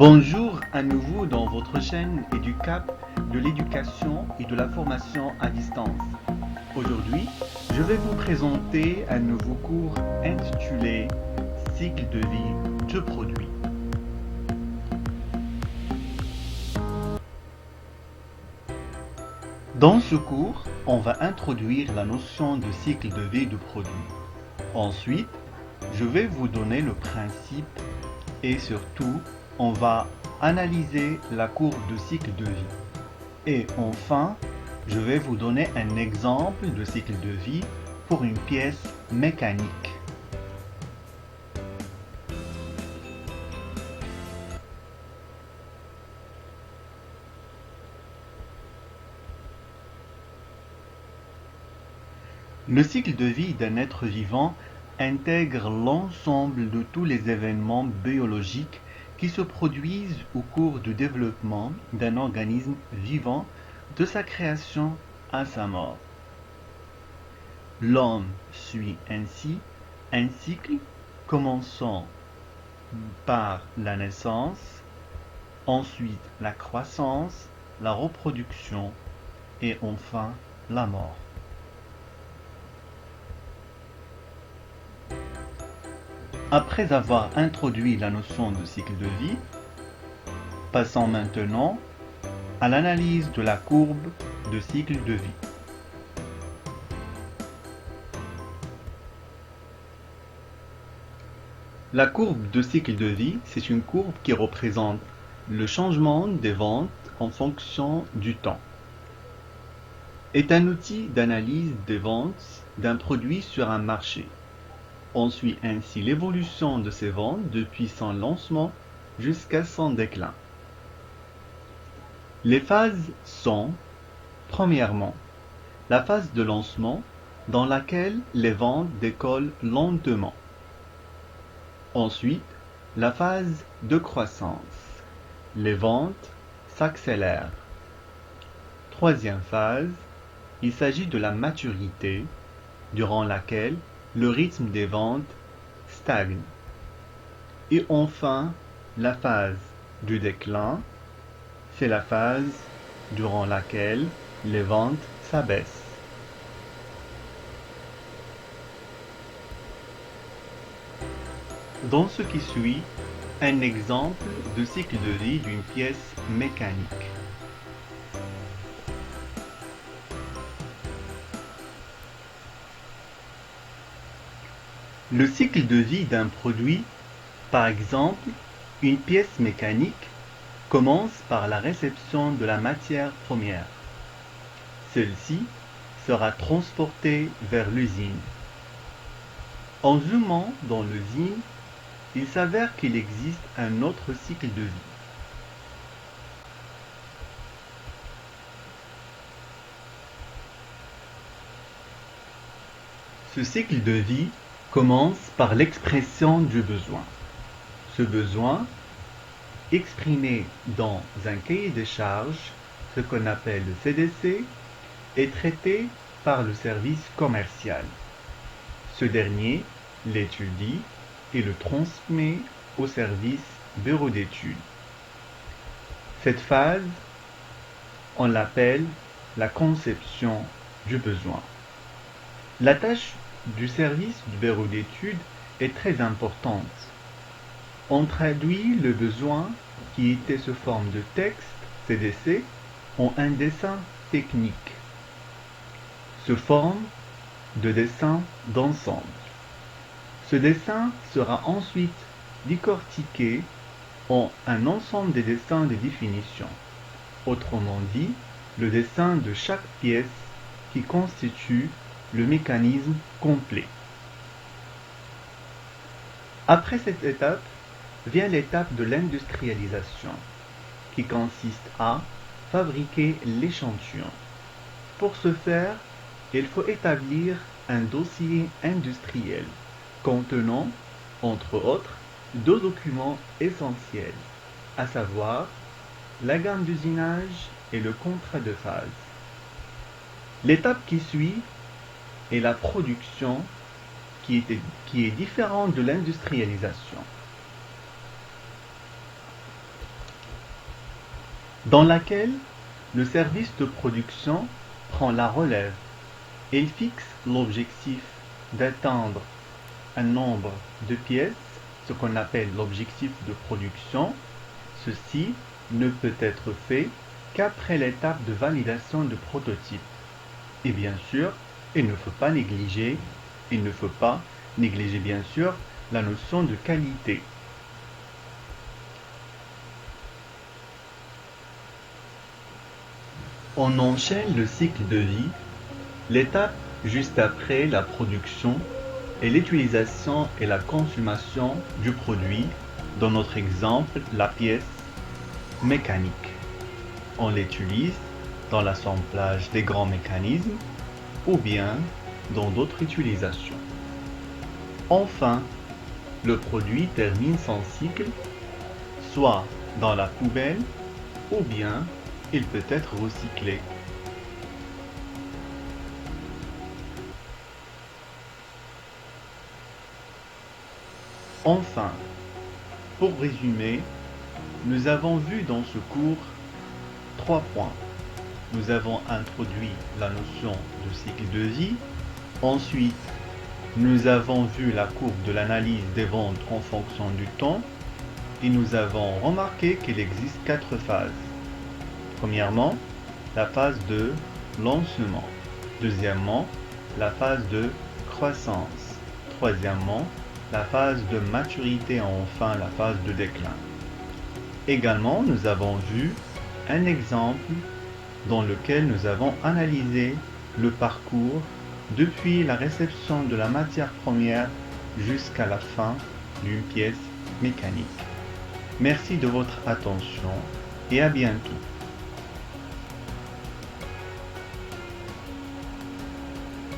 Bonjour à nouveau dans votre chaîne EduCap de l'éducation et de la formation à distance. Aujourd'hui, je vais vous présenter un nouveau cours intitulé Cycle de vie du produit. Dans ce cours, on va introduire la notion de cycle de vie du produit. Ensuite, je vais vous donner le principe et surtout, on va analyser la courbe de cycle de vie. Et enfin, je vais vous donner un exemple de cycle de vie pour une pièce mécanique. Le cycle de vie d'un être vivant intègre l'ensemble de tous les événements biologiques qui se produisent au cours du développement d'un organisme vivant de sa création à sa mort. L'homme suit ainsi un cycle commençant par la naissance, ensuite la croissance, la reproduction et enfin la mort. Après avoir introduit la notion de cycle de vie, passons maintenant à l'analyse de la courbe de cycle de vie. La courbe de cycle de vie, c'est une courbe qui représente le changement des ventes en fonction du temps. Est un outil d'analyse des ventes d'un produit sur un marché. On suit ainsi l'évolution de ses ventes depuis son lancement jusqu'à son déclin. Les phases sont, premièrement, la phase de lancement dans laquelle les ventes décollent lentement. Ensuite, la phase de croissance. Les ventes s'accélèrent. Troisième phase, il s'agit de la maturité, durant laquelle le rythme des ventes stagne. Et enfin, la phase du déclin, c'est la phase durant laquelle les ventes s'abaissent. Dans ce qui suit, un exemple de cycle de vie d'une pièce mécanique. Le cycle de vie d'un produit, par exemple, une pièce mécanique, commence par la réception de la matière première. Celle-ci sera transportée vers l'usine. En zoomant dans l'usine, il s'avère qu'il existe un autre cycle de vie. Ce cycle de vie commence par l'expression du besoin. Ce besoin, exprimé dans un cahier des charges, ce qu'on appelle le CDC, est traité par le service commercial. Ce dernier l'étudie et le transmet au service bureau d'études. Cette phase, on l'appelle la conception du besoin. La tâche du service du bureau d'études est très importante. On traduit le besoin qui était sous forme de texte, CDC, en un dessin technique, sous forme de dessin d'ensemble. Ce dessin sera ensuite décortiqué en un ensemble de dessins de définition, autrement dit, le dessin de chaque pièce qui constitue le mécanisme complet. Après cette étape, vient l'étape de l'industrialisation, qui consiste à fabriquer l'échantillon. Pour ce faire, il faut établir un dossier industriel contenant, entre autres, deux documents essentiels, à savoir la gamme d'usinage et le contrat de phase. L'étape qui suit est la production qui est différente de l'industrialisation. dans laquelle le service de production prend la relève. Il fixe l'objectif d'atteindre un nombre de pièces, ce qu'on appelle l'objectif de production. Ceci ne peut être fait qu'après l'étape de validation de prototype. Et bien sûr, il ne faut pas négliger bien sûr la notion de qualité. On enchaîne le cycle de vie. L'étape juste après la production est l'utilisation et la consommation du produit, dans notre exemple la pièce mécanique. On l'utilise dans l'assemblage des grands mécanismes ou bien dans d'autres utilisations. Enfin, le produit termine son cycle soit dans la poubelle ou bien il peut être recyclé. Enfin, pour résumer, nous avons vu dans ce cours 3 points. Nous avons introduit la notion de cycle de vie. Ensuite, nous avons vu la courbe de l'analyse des ventes en fonction du temps. Et nous avons remarqué qu'il existe 4 phases. Premièrement, la phase de lancement. Deuxièmement, la phase de croissance. Troisièmement, la phase de maturité et enfin la phase de déclin. Également, nous avons vu un exemple dans lequel nous avons analysé le parcours depuis la réception de la matière première jusqu'à la fin d'une pièce mécanique. Merci de votre attention et à bientôt.